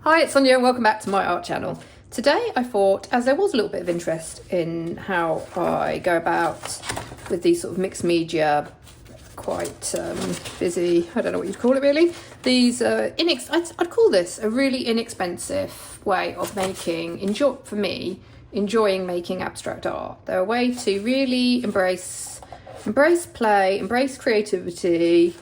Hi, it's Sonia and welcome back to my art channel. Today I thought, as there was a little bit of interest in how I go about with these sort of mixed media, quite busy, I don't know what you'd call it really, these, I'd call this a really inexpensive way of making, enjoying making abstract art. They're a way to really embrace play, embrace creativity,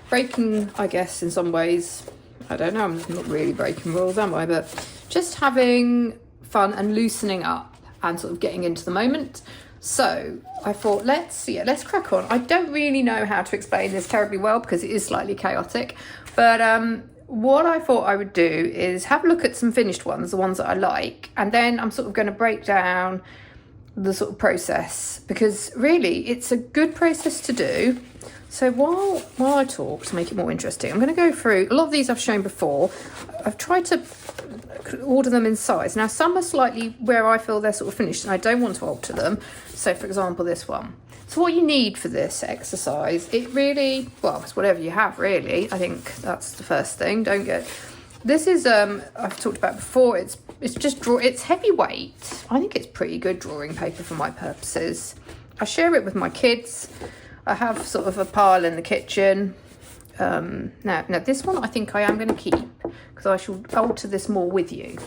breaking, I guess, in some ways, I don't know, I'm not really breaking rules, am I? But just having fun and loosening up and sort of getting into the moment. So I thought, let's crack on. I don't really know how to explain this terribly well because it is slightly chaotic. But what I thought I would do is have a look at some finished ones, the ones that I like. And then I'm sort of going to break down the sort of process because really it's a good process to do. So while I talk, to make it more interesting, I'm going to go through a lot of these I've shown before. I've tried to order them in size. Now some are slightly where I feel they're sort of finished and I don't want to alter them. So for example, this one. So what you need for this exercise, it really, well, it's whatever you have really. I think that's the first thing. This is, I've talked about before, it's heavyweight. I think it's pretty good drawing paper for my purposes. I share it with my kids. I have sort of a pile in the kitchen. Now this one I think I am going to keep because I shall alter this more with you.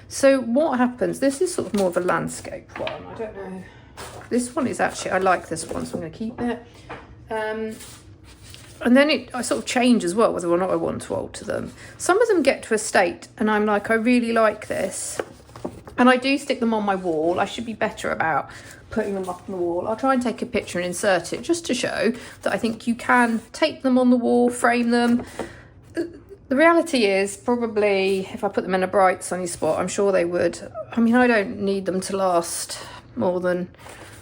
So what happens, this is sort of more of a landscape one. I don't know. This one is actually, I like this one, so I'm going to keep it. And then I sort of change as well whether or not I want to alter them. Some of them get to a state and I'm like, I really like this. And I do stick them on my wall. I should be better about putting them up on the wall. I'll try and take a picture and insert it just to show that I think you can tape them on the wall, frame them. The reality is probably if I put them in a bright sunny spot, I'm sure they would. I mean, I don't need them to last more than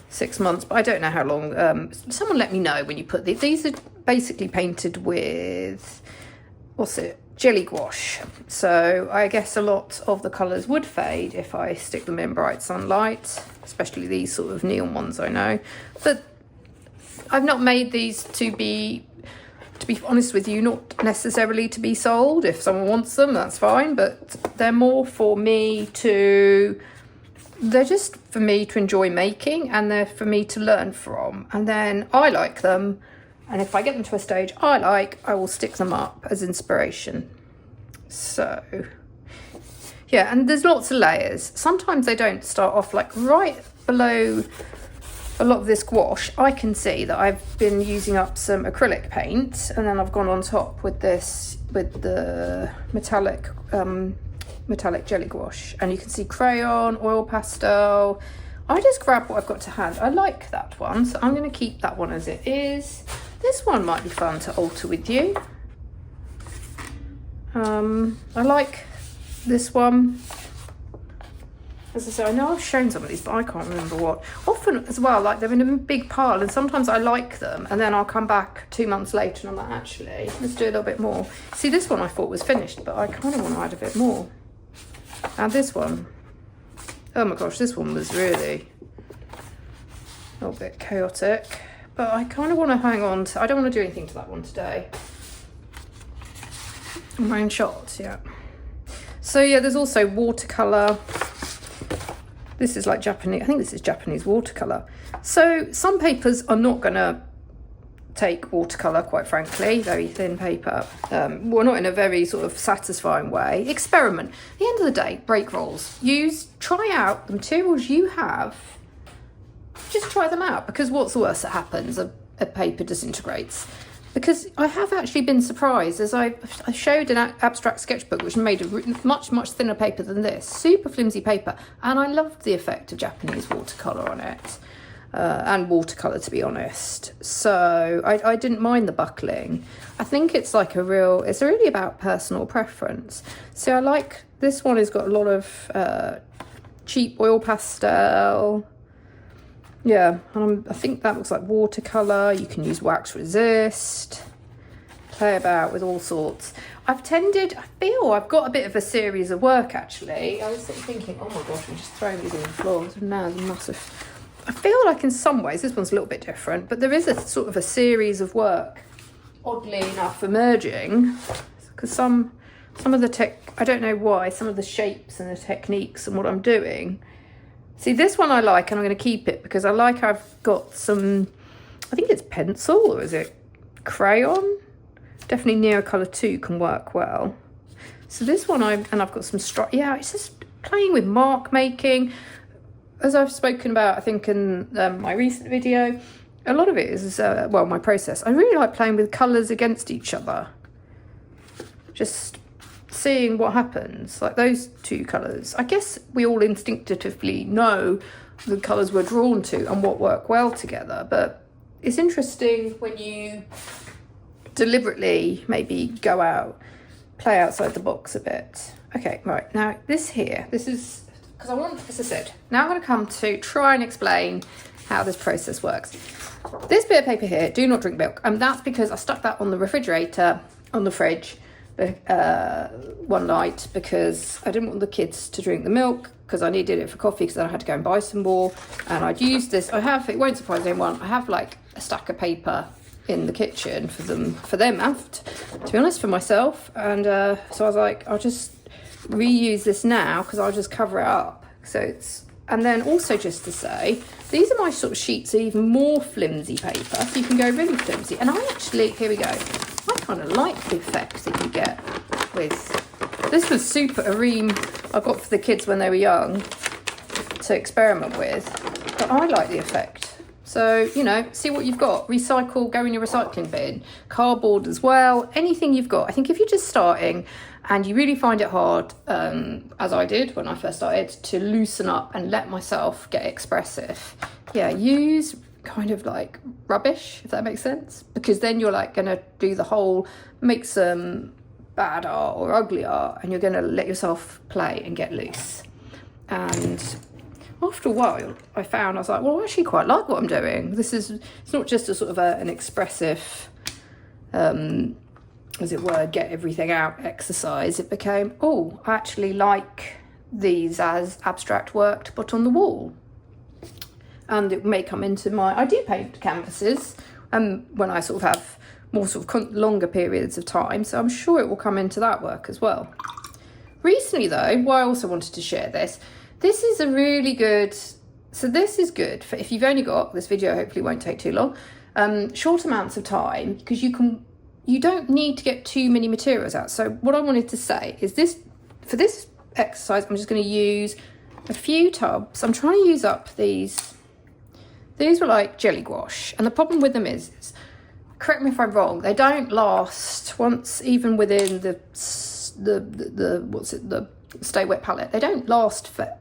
6 months, but I don't know how long. Someone let me know when you put these. These are basically painted with, jelly gouache. So I guess a lot of the colours would fade if I stick them in bright sunlight, especially these sort of neon ones I know. But I've not made these to be honest with you, not necessarily to be sold. If someone wants them, that's fine, but they're more for me they're just for me to enjoy making and they're for me to learn from. And then I like them. And if I get them to a stage I will stick them up as inspiration. So, yeah, and there's lots of layers. Sometimes they don't start off like right below a lot of this gouache. I can see that I've been using up some acrylic paint and then I've gone on top with the metallic jelly gouache. And you can see crayon, oil pastel. I just grab what I've got to hand. I like that one, so I'm going to keep that one as it is. This one might be fun to alter with you. I like this one. As I say, I know I've shown some of these, but I can't remember what. Often as well, like they're in a big pile and sometimes I like them and then I'll come back 2 months later and I'm like, actually, let's do a little bit more. See, this one I thought was finished, but I kind of want to add a bit more. And this one. Oh my gosh, this one was really a little bit chaotic. But I kind of want to hang on to, I don't want to do anything to that one today. My own shots, yeah. So yeah, there's also watercolour. This is like Japanese, I think this is Japanese watercolour. So some papers are not going to take watercolour, quite frankly, very thin paper. Well, not in a very sort of satisfying way. Experiment. At the end of the day, break rules. Try out the materials you have. Just try them out, because what's the worst that happens? A paper disintegrates. Because I have actually been surprised, as I showed an abstract sketchbook which made a much thinner paper than this, super flimsy paper, and I loved the effect of Japanese watercolour on it, and watercolour to be honest. So I didn't mind the buckling. I think it's like it's really about personal preference. So I like, this one has got a lot of cheap oil pastel. Yeah, I think that looks like watercolour. You can use wax resist, play about with all sorts. I feel I've got a bit of a series of work actually. I was sort of thinking, oh my gosh, I'm just throwing these on the floor. Now there's massive. I feel like in some ways, this one's a little bit different, but there is a sort of a series of work, oddly enough, emerging. Because some some of the I don't know why, some of the shapes and the techniques and what I'm doing. See, this one I like, and I'm going to keep it because I like I've got some, I think it's pencil, or is it crayon? Definitely Neocolor 2 can work well. So this one, I've got some yeah, it's just playing with mark making. As I've spoken about, I think in my recent video, a lot of it is, well, my process. I really like playing with colours against each other. Just seeing what happens, like those two colours. I guess we all instinctively know the colours we're drawn to and what work well together, but it's interesting when you deliberately maybe go out, play outside the box a bit. Okay, right, now this is, because I want, as I said, now I'm going to come to try and explain how this process works. This bit of paper here, do not drink milk, and that's because I stuck that on the refrigerator, on the fridge, one night because I didn't want the kids to drink the milk because I needed it for coffee, because then I had to go and buy some more. And I'd used this, it won't surprise anyone, I have like a stack of paper in the kitchen for them and to be honest, for myself. And so I was like, I'll just reuse this now because I'll just cover it up. So it's, and then also just to say, these are my sort of sheets of even more flimsy paper, so you can go really flimsy. And I actually, here we go, I kind of like the effect that you get with, this was super a ream I got for the kids when they were young to experiment with, but I like the effect. So, you know, see what you've got, recycle, go in your recycling bin, cardboard as well, anything you've got. I think if you're just starting and you really find it hard, as I did when I first started, to loosen up and let myself get expressive, yeah, use kind of like rubbish, if that makes sense, because then you're like going to do the whole, make some bad art or ugly art, and you're going to let yourself play and get loose. And after a while, I was like, well, I actually quite like what I'm doing. It's not just a sort of an expressive, as it were, get everything out exercise. It became, oh, I actually like these as abstract work to put on the wall. And it may come into I do paint canvases when I sort of have more sort of longer periods of time, so I'm sure it will come into that work as well. Recently though, why I also wanted to share this is a really good, so this is good for if you've only got, this video hopefully won't take too long, short amounts of time, because you don't need to get too many materials out. So what I wanted to say is this, for this exercise, I'm just going to use a few tubs. I'm trying to use up these were like jelly gouache, and the problem with them is, correct me if I'm wrong, they don't last once, even within the stay wet palette, they don't last for,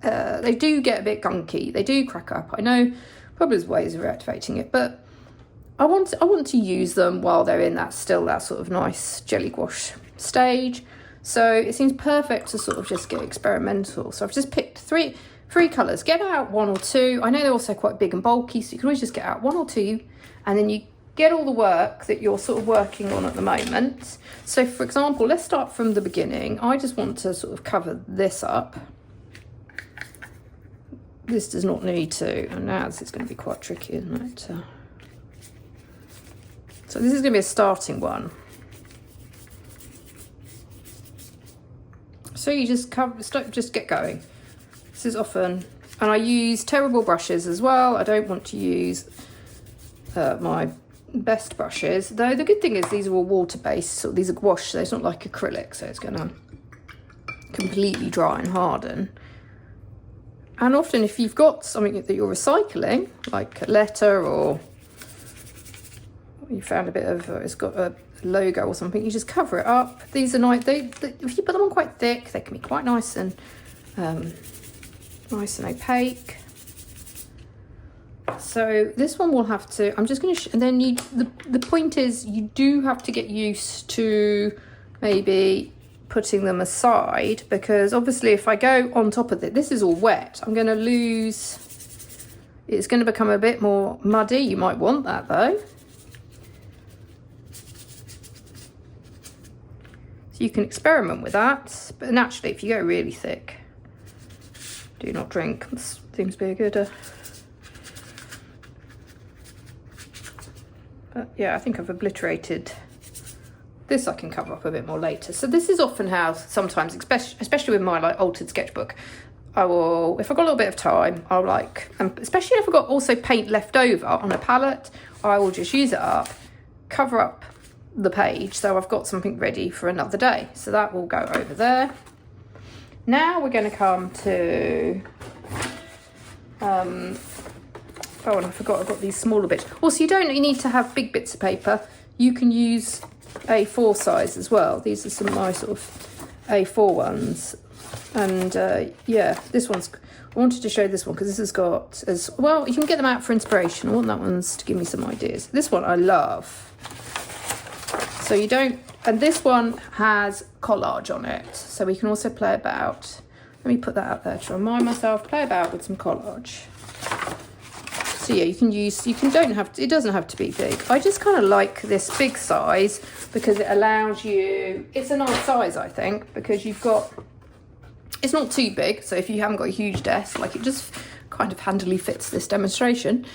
they do get a bit gunky, they do crack up. I know probably there's ways of reactivating it, but I want to use them while they're in that sort of nice jelly gouache stage. So it seems perfect to sort of just get experimental. So I've just picked three colours. Get out one or two. I know they're also quite big and bulky, so you can always just get out one or two, and then you get all the work that you're sort of working on at the moment. So for example, let's start from the beginning. I just want to sort of cover this up. This does not need to, and now this is going to be quite tricky, isn't it? So this is going to be a starting one. So you just just get going. This is often, and I use terrible brushes as well. I don't want to use my best brushes, though the good thing is these are all water-based, so these are gouache, so it's not like acrylic, so it's going to completely dry and harden. And often if you've got something that you're recycling, like a letter, or you found a bit of, it's got a logo or something, you just cover it up. These are nice, if you put them on quite thick, they can be quite nice and opaque. So this one will have to, I'm just going to, and then the point is you do have to get used to maybe putting them aside, because obviously if I go on top of it, this is all wet, I'm going to lose, it's going to become a bit more muddy. You might want that though. So you can experiment with that, but naturally if you go really thick, do not drink, this seems to be a good but yeah, I think I've obliterated This I can cover up a bit more later. So this is often how sometimes, especially with my like altered sketchbook, I will, if I've got a little bit of time, I'll like, especially if I've got also paint left over on a palette, I will just use it up, cover up the page so I've got something ready for another day. So that will go over there. Now we're going to come to, oh, and I forgot I've got these smaller bits. Also, you don't need to have big bits of paper. You can use A4 size as well. These are some of my sort of A4 ones. And yeah, this one's, I wanted to show this one because this has got, as well, you can get them out for inspiration. I want that one's to give me some ideas. This one I love. So you don't, and this one has collage on it. So we can also play about, let me put that out there to remind myself, play about with some collage. So yeah, you can use, don't have to, it doesn't have to be big. I just kind of like this big size because it allows you, it's a nice size, I think, because you've got, it's not too big. So if you haven't got a huge desk, like it just kind of handily fits this demonstration.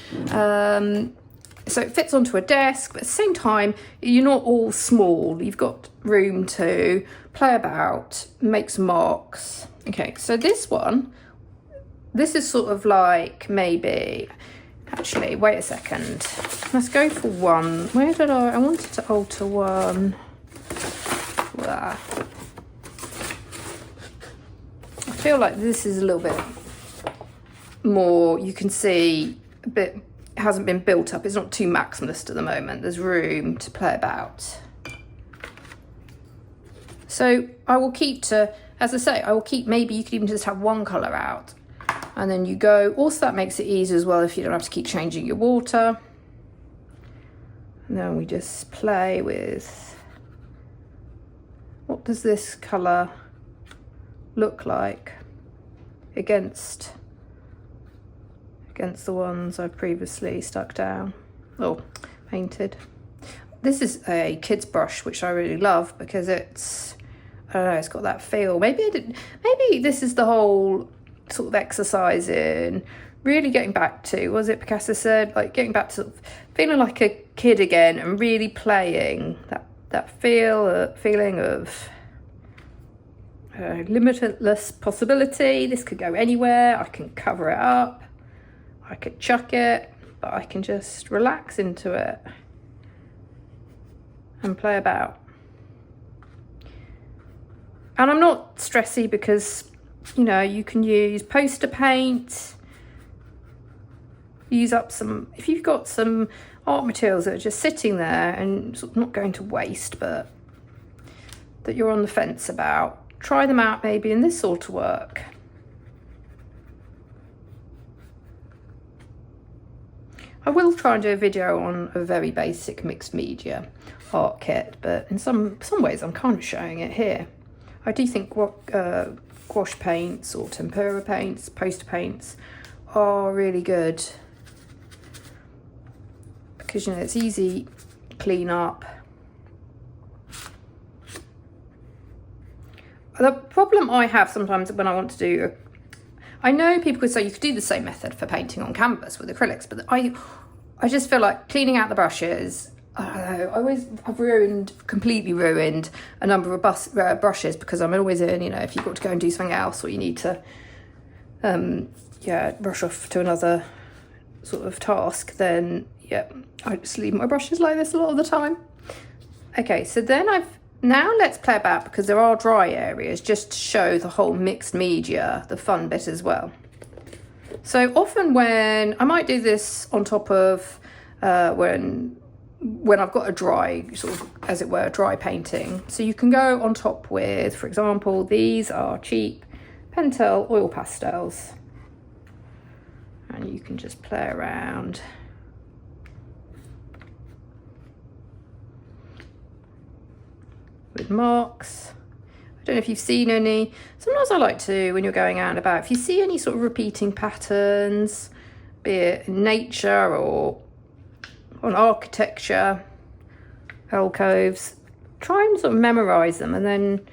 So it fits onto a desk, but at the same time, you're not all small. You've got room to play about, make some marks. Okay, so this one, this is sort of like maybe, actually, wait a second. Let's go for one. Where did I wanted to alter one. There. I feel like this is a little bit more, you can see a bit, it hasn't been built up. It's not too maximalist at the moment. There's room to play about. So I will keep to, as I say, I will keep, maybe you could even just have one colour out. And then you go, also that makes it easier as well if you don't have to keep changing your water. And then we just play with, what does this colour look like against the ones I've previously stuck down or painted. This is a kid's brush, which I really love because it's, I don't know, it's got that feel. Maybe this is the whole sort of exercise in really getting back to, was it Picasso said, like getting back to sort of feeling like a kid again and really playing that feeling of limitless possibility. This could go anywhere. I can cover it up, I could chuck it, but I can just relax into it and play about. And I'm not stressy because, you know, you can use poster paint, use up some, if you've got some art materials that are just sitting there and sort of not going to waste, but that you're on the fence about, try them out maybe in this sort of work. I will try and do a video on a very basic mixed media art kit, but in some ways I'm kind of showing it here. I do think gouache paints or tempera paints, poster paints are really good because, you know, it's easy to clean up. The problem I have sometimes when I want to do, I know people could say you could do the same method for painting on canvas with acrylics, but I just feel like cleaning out the brushes, I don't know, I've completely ruined a number of brushes because I'm always in, you know, if you've got to go and do something else or you need to, rush off to another sort of task, then, yeah, I just leave my brushes like this a lot of the time. Okay, so then now let's play about because there are dry areas just to show the whole mixed media, the fun bit as well. So often when, I might do this on top of when I've got a dry, sort of, as it were, dry painting. So you can go on top with, for example, these are cheap Pentel oil pastels. And you can just play around. With marks. I don't know if you've seen any. Sometimes I like to, when you're going out and about, if you see any sort of repeating patterns, be it in nature or on architecture, alcoves, try and sort of memorize them and then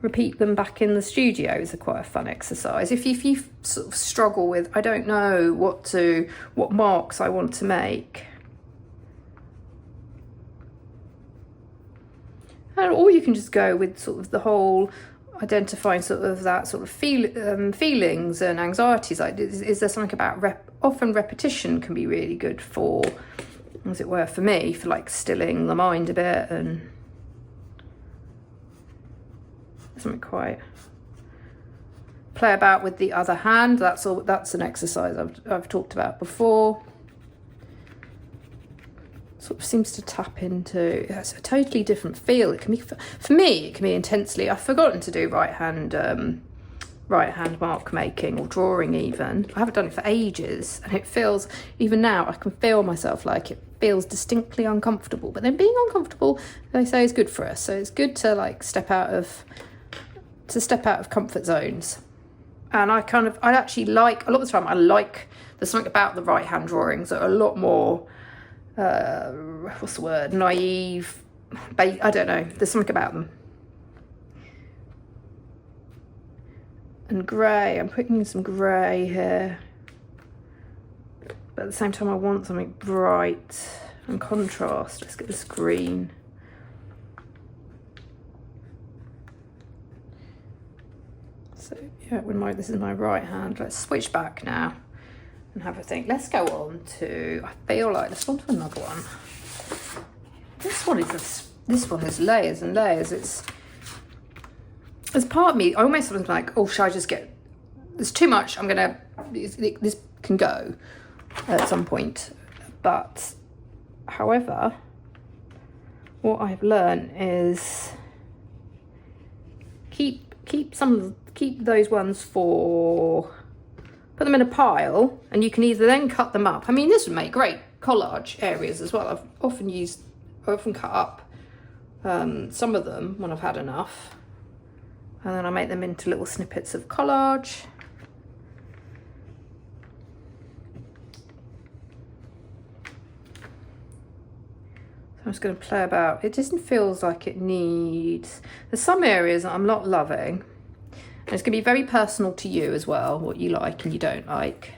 repeat them back in the studio. Is quite a fun exercise. If you sort of struggle with, I don't know what marks I want to make. or you can just go with sort of the whole identifying sort of that sort of feelings and anxieties. Like, is there something about often repetition can be really good for, as it were, for me, for like stilling the mind a bit, and something quite play about with the other hand. That's an exercise I've talked about before. Sort of seems to tap into, it's a totally different feel. It can be, for me, it can be intensely. I've forgotten to do right hand mark making or drawing even. I haven't done it for ages, and it feels, even now I can feel myself, like it feels distinctly uncomfortable, but then being uncomfortable, they say, is good for us. So it's good to like step out of comfort zones. And I actually like, a lot of the time I like, there's something about the right hand drawings that are a lot more what's the word, naive, I don't know, there's something about them. And grey, I'm putting in some grey here, but at the same time I want something bright and contrast. Let's get this green. So yeah, this is my right hand. Let's switch back now and have a think. Let's go on to, I feel like, let's go on to another one. This one is layers and layers. It's part of me, I almost sort of like, oh, should I just get, there's too much, this can go at some point. But however, what I've learned is keep those ones for, put them in a pile, and you can either then cut them up. I mean, this would make great collage areas as well. I've often cut up some of them when I've had enough, and then I make them into little snippets of collage. So I'm just going to play about. It just feels like it needs, there's some areas that I'm not loving. And it's going to be very personal to you as well, what you like and you don't like.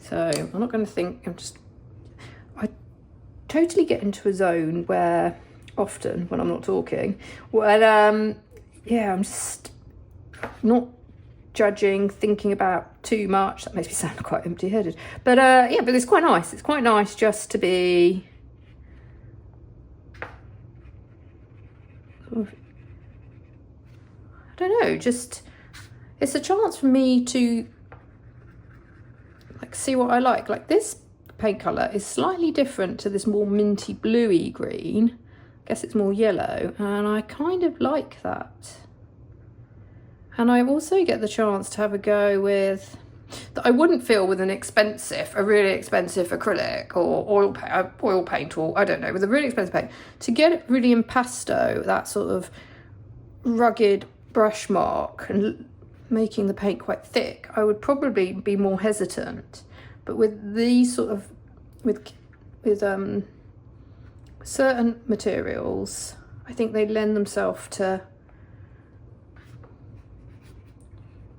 So I'm not going to think, I totally get into a zone where often when I'm not talking, I'm just not judging, thinking about too much. That makes me sound quite empty-headed. But but it's quite nice. It's quite nice just to be sort of, I don't know, just, it's a chance for me to like see what I like. Like this paint colour is slightly different to this more minty bluey green. I guess it's more yellow, and I kind of like that. And I also get the chance to have a go with, that I wouldn't feel with a really expensive acrylic or oil paint, or I don't know, with a really expensive paint. To get it really impasto, that sort of rugged brush mark and making the paint quite thick, I would probably be more hesitant. But with these sort of, with certain materials, I think they lend themselves to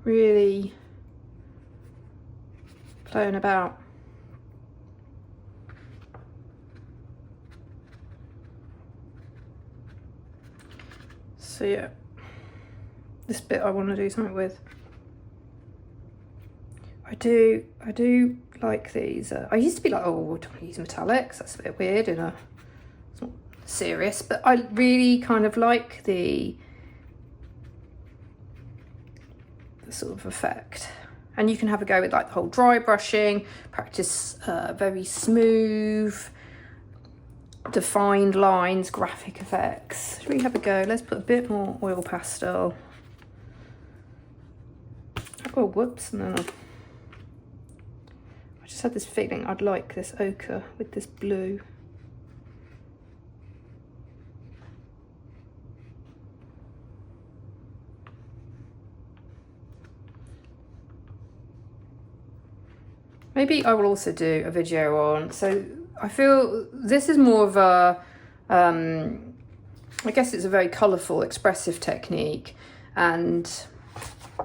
really playing about. So yeah, this bit I want to do something with. I do like these. I used to be like, oh, don't use metallics, that's a bit weird, it's not serious, but I really kind of like the sort of effect. And you can have a go with like the whole dry brushing, practice very smooth, defined lines, graphic effects. Should we have a go? Let's put a bit more oil pastel. Oh, whoops, no. I just had this feeling I'd like this ochre with this blue. Maybe I will also do a video on, so I feel this is more of a, I guess it's a very colourful, expressive technique, and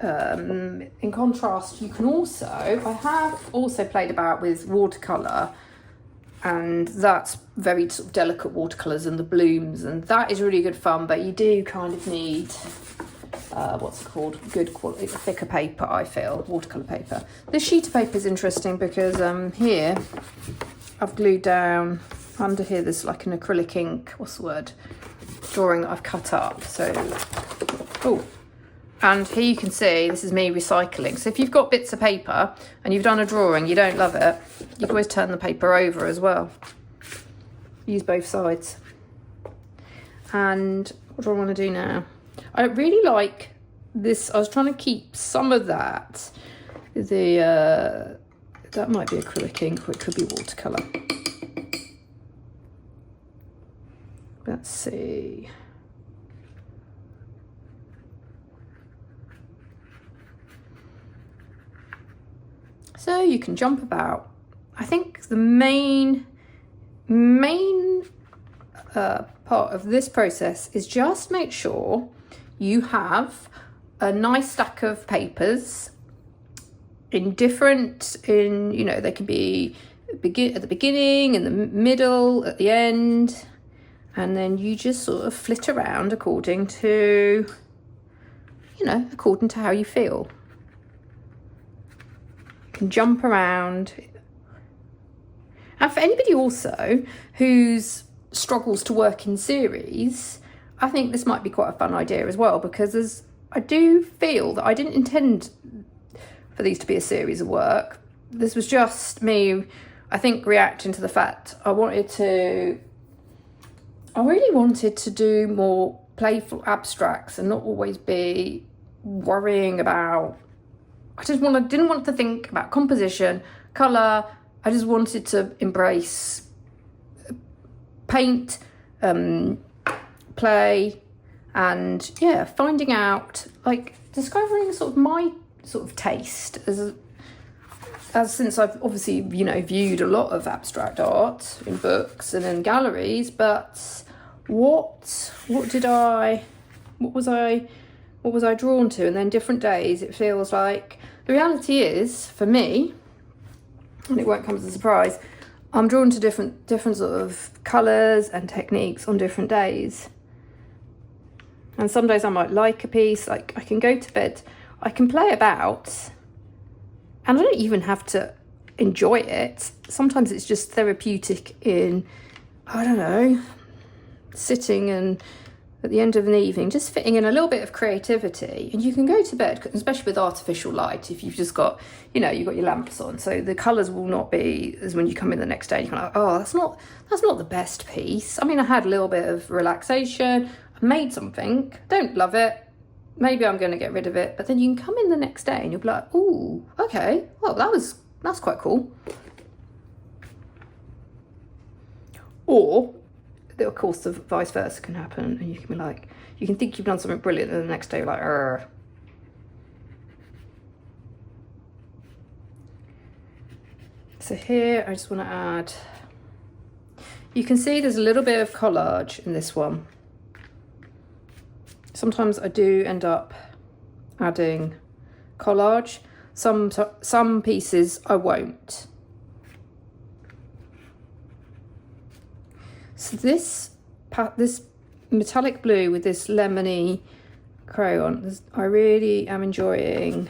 in contrast, you can also, I have also played about with watercolour and that's very sort of delicate watercolours and the blooms, and that is really good fun, but you do kind of need what's it called, good quality, thicker paper, I feel, watercolour paper. This sheet of paper is interesting because here I've glued down, under here there's like an acrylic ink, what's the word, drawing that I've cut up. So, oh, and here you can see this is me recycling. So if you've got bits of paper and you've done a drawing, you don't love it, you can always turn the paper over as well. Use both sides. And what do I want to do now? I really like this. I was trying to keep some of that. That might be acrylic ink, or it could be watercolour. Let's see. So you can jump about. I think the main part of this process is just make sure you have a nice stack of papers in different, you know, they can be at the beginning, in the middle, at the end, and then you just sort of flit around according to, you know, according to how you feel. You can jump around. And for anybody also who's struggles to work in series, I think this might be quite a fun idea as well, because I do feel that I didn't intend for these to be a series of work. This was just me, I think, reacting to the fact I really wanted to do more playful abstracts and not always be worrying about, didn't want to think about composition, colour. I just wanted to embrace paint, play, and yeah, finding out, like, discovering sort of my sort of taste as since I've obviously, you know, viewed a lot of abstract art in books and in galleries, but what was I drawn to? And then different days it feels like, the reality is for me, and it won't come as a surprise, I'm drawn to different sort of colours and techniques on different days. And some days I might like a piece, like I can go to bed, I can play about, and I don't even have to enjoy it. Sometimes it's just therapeutic in, I don't know, sitting and at the end of an evening, just fitting in a little bit of creativity, and you can go to bed, especially with artificial light, if you've just got, you know, you've got your lamps on, so the colours will not be as when you come in the next day, you're like, oh, that's not the best piece. I mean, I had a little bit of relaxation, I made something, don't love it, maybe I'm going to get rid of it, but then you can come in the next day and you'll be like, ooh, okay, well, that's quite cool. Or, of course, the vice versa can happen, and you can be like, you can think you've done something brilliant, and the next day you're like, Arr. So here I just want to add, you can see there's a little bit of collage in this one. Sometimes I do end up adding collage, some pieces I won't. So this metallic blue with this lemony crayon, I really am enjoying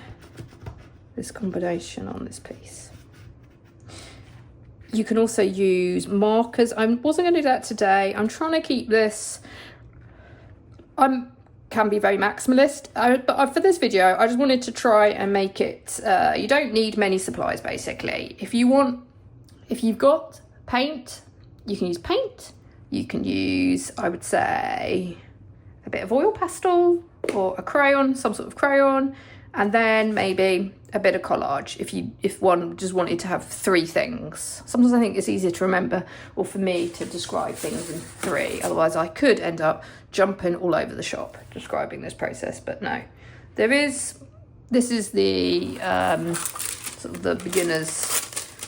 this combination on this piece. You can also use markers. I wasn't going to do that today. I'm trying to keep this, can be very maximalist, but for this video I just wanted to try and make it, you don't need many supplies basically. If you've got paint, you can use paint. You can use, I would say, a bit of oil pastel or a crayon, some sort of crayon, and then maybe a bit of collage if one just wanted to have 3 things. Sometimes I think it's easier to remember, or for me to describe things in 3. Otherwise I could end up jumping all over the shop describing this process, but no. This is the sort of the beginner's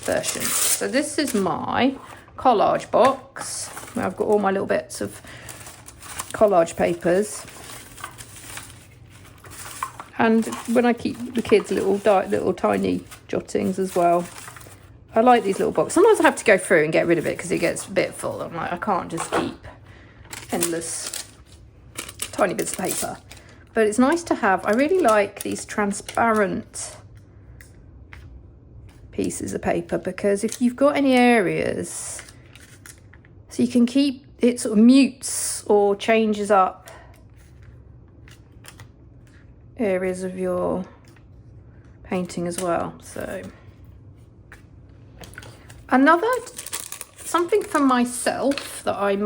version. So this is my collage box. I've got all my little bits of collage papers, and when I keep the kids little tiny jottings as well, I like these little boxes. Sometimes I have to go through and get rid of it because it gets a bit full. I'm like, I can't just keep endless tiny bits of paper. But it's nice to have. I really like these transparent pieces of paper, because if you've got any areas, so you can keep it sort of mutes or changes up areas of your painting as well. So another something for myself that I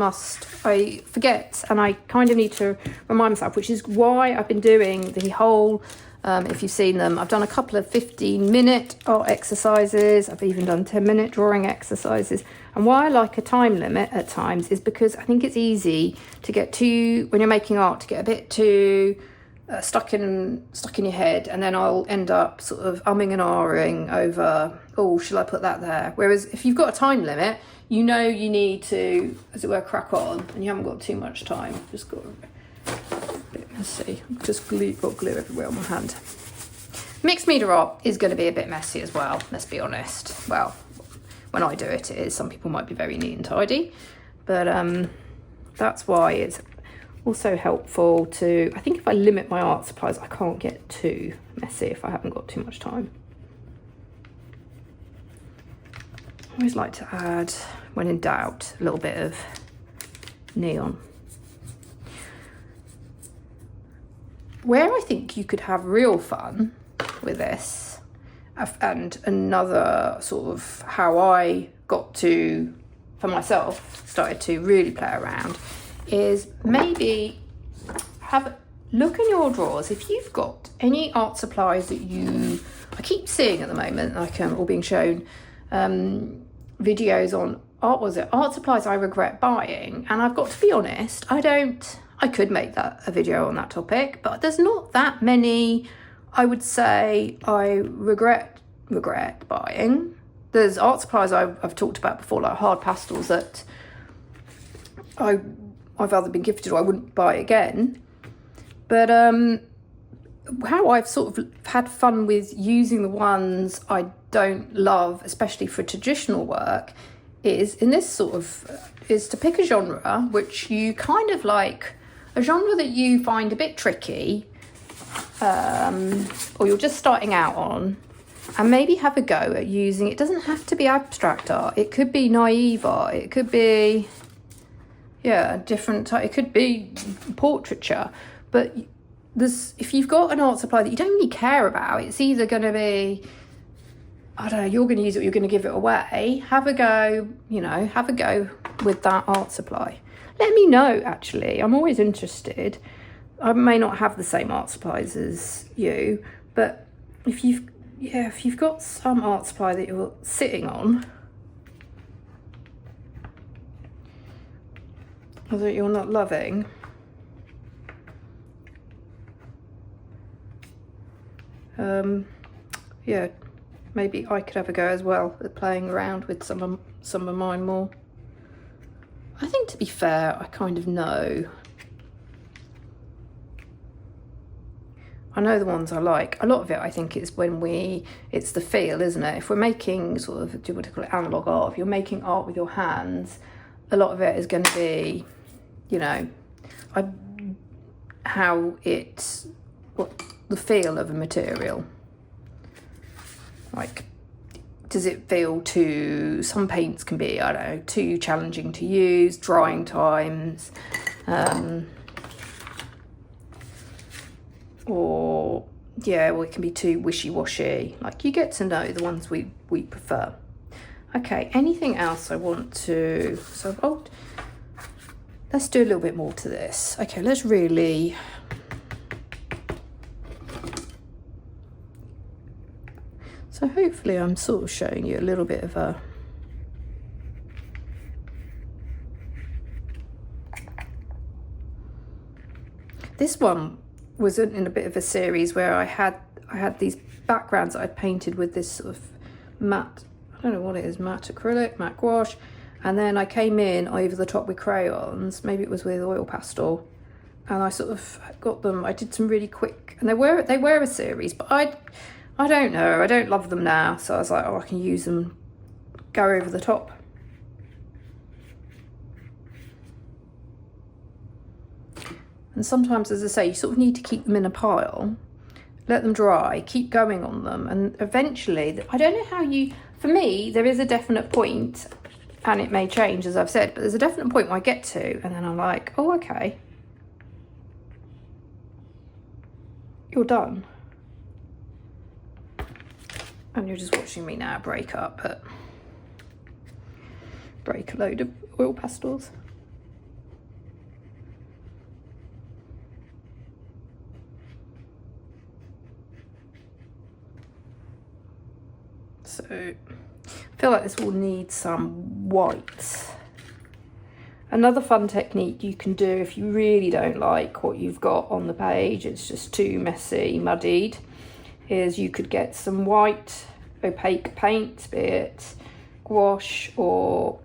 forget, and I kind of need to remind myself, which is why I've been doing the whole, if you've seen them, I've done a couple of 15-minute art exercises. I've even done 10-minute drawing exercises. And why I like a time limit at times is because I think it's easy to get too, when you're making art, to get a bit too stuck in your head, and then I'll end up sort of umming and ahhing over, oh, shall I put that there? Whereas if you've got a time limit, you know you need to, as it were, crack on, and you haven't got too much time. Just got a bit messy. Just got glue everywhere on my hand. Mixed media art is going to be a bit messy as well, let's be honest. Well, when I do it, it is. Some people might be very neat and tidy, but that's why it's also helpful to, I think if I limit my art supplies, I can't get too messy if I haven't got too much time. I always like to add, when in doubt, a little bit of neon. Where I think you could have real fun with this, and another sort of how I got to, for myself, started to really play around, is maybe have a look in your drawers. If you've got any art supplies that I keep seeing at the moment, like all being shown, videos on art supplies I regret buying, and I've got to be honest, I could make that a video on that topic, but there's not that many I would say I regret buying. There's art supplies I've talked about before, like hard pastels, that I've either been gifted or I wouldn't buy again. But how I've sort of had fun with using the ones I don't love, especially for traditional work, is in this sort of, is to pick a genre which you kind of like, a genre that you find a bit tricky, or you're just starting out on, and maybe have a go at using, it doesn't have to be abstract art, it could be naive art, it could be, yeah, different type, it could be portraiture, but if you've got an art supply that you don't really care about, it's either going to be, I don't know, you're going to use it or you're going to give it away, have a go, have a go with that art supply. Let me know, actually, I'm always interested. I may not have the same art supplies as you, but if you've got some art supply that you're sitting on, or that you're not loving, yeah, maybe I could have a go as well at playing around with some of mine more. I think, to be fair, I kind of know. I know the ones I like. A lot of it, I think, is it's the feel, isn't it? If we're making sort of, what do you call it, analogue art, if you're making art with your hands, a lot of it is going to be, what the feel of a material. Like, does it feel some paints can be, I don't know, too challenging to use, drying times, or it can be too wishy-washy. Like, you get to know the ones we prefer. Okay, anything else I want to, let's do a little bit more to this. Okay, let's really, so hopefully I'm sort of showing you a little bit of a, this one was in a bit of a series where I had these backgrounds that I'd painted with this sort of matte, I don't know what it is, matte acrylic, matte gouache, and then I came in over the top with crayons, maybe it was with oil pastel, and I sort of got them, I did some really quick, and they were a series, but I don't know, I don't love them now, so I was like, oh, I can use them go over the top. And sometimes, as I say, you sort of need to keep them in a pile, let them dry, keep going on them, and eventually, I don't know how you, for me, there is a definite point, and it may change, as I've said, but there's a definite point where I get to, and then I'm like, oh, okay, you're done. And you're just watching me now break a load of oil pastels. So I feel like this will need some white. Another fun technique you can do if you really don't like what you've got on the page, it's just too messy, muddied, is you could get some white opaque paint, be it gouache or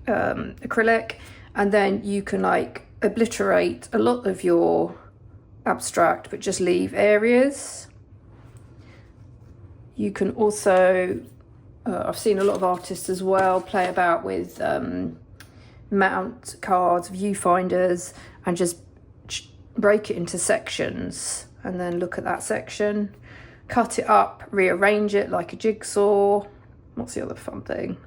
acrylic, and then you can like obliterate a lot of your abstract but just leave areas. You can also, I've seen a lot of artists as well play about with mount cards, viewfinders, and just break it into sections and then look at that section, cut it up, rearrange it like a jigsaw. What's the other fun thing?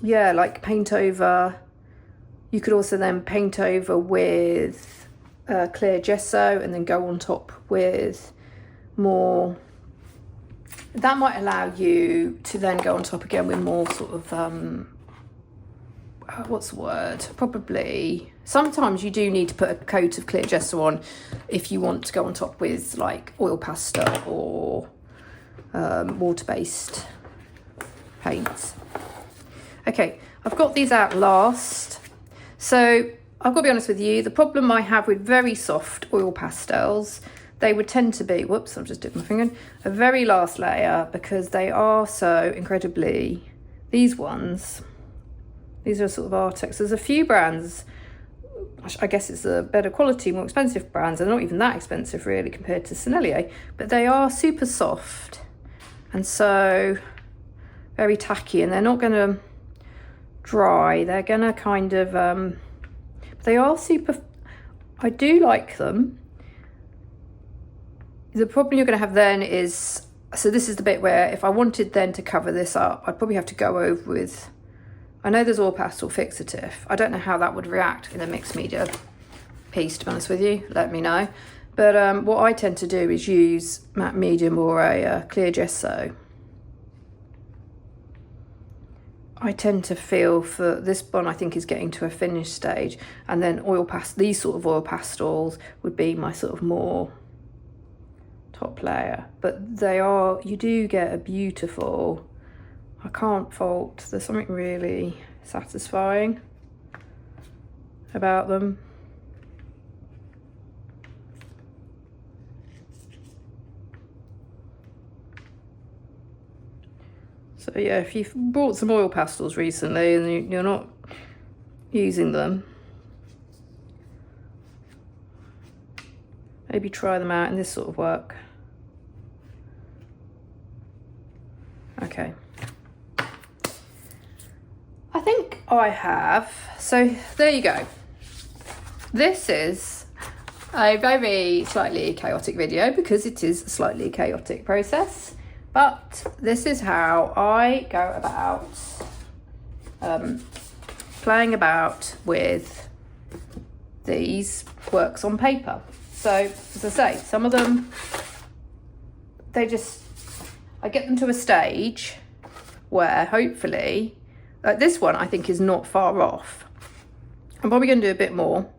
Yeah, like paint over. You could also then paint over with clear gesso and then go on top with more. That might allow you to then go on top again with more sort of what's the word, probably sometimes you do need to put a coat of clear gesso on if you want to go on top with like oil pastel or water-based paints. Okay, I've got these out last, so I've got to be honest with you, the problem I have with very soft oil pastels, they would tend to be, whoops, I've just dipped my finger in, a very last layer, because they are so incredibly, these ones, these are sort of Artex. There's a few brands, I guess it's a better quality, more expensive brands, they're not even that expensive really compared to Sennelier, but they are super soft and so very tacky, and they're not going to dry, they're going to kind of, they are super, I do like them. The problem you're going to have then is, so this is the bit where if I wanted then to cover this up, I'd probably have to go over with, I know there's oil pastel fixative. I don't know how that would react in a mixed media piece, to be honest with you, let me know. But what I tend to do is use matte medium or a clear gesso. I tend to feel for this one, I think is getting to a finished stage, and then these sort of oil pastels would be my sort of more top layer, but they are, you do get a beautiful, I can't fault, there's something really satisfying about them. So yeah, if you've bought some oil pastels recently and you're not using them, maybe try them out in this sort of work. Okay. I think I have. So there you go. This is a very slightly chaotic video because it is a slightly chaotic process. But this is how I go about playing about with these works on paper. So, as I say, some of them, I get them to a stage where hopefully, like this one I think is not far off. I'm probably going to do a bit more.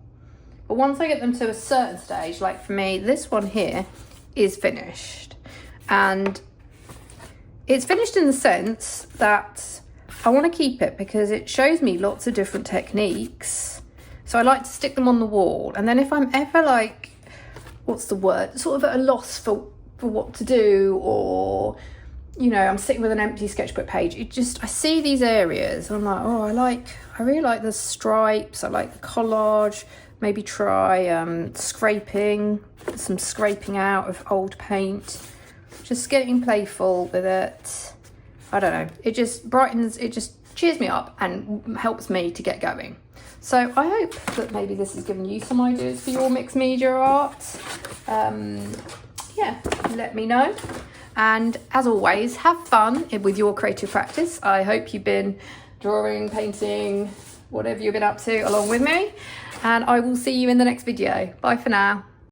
But once I get them to a certain stage, like for me, this one here is finished. And it's finished in the sense that I want to keep it because it shows me lots of different techniques. So I like to stick them on the wall. And then if I'm ever like, what's the word, sort of at a loss for what to do, or, you know, I'm sitting with an empty sketchbook page, I see these areas and I'm like, oh, I really like the stripes, I like the collage, maybe try some scraping out of old paint, just getting playful with it. I don't know, it just brightens, it just cheers me up and helps me to get going. So I hope that maybe this has given you some ideas for your mixed media art. Yeah, let me know. And as always, have fun with your creative practice. I hope you've been drawing, painting, whatever you've been up to along with me. And I will see you in the next video. Bye for now.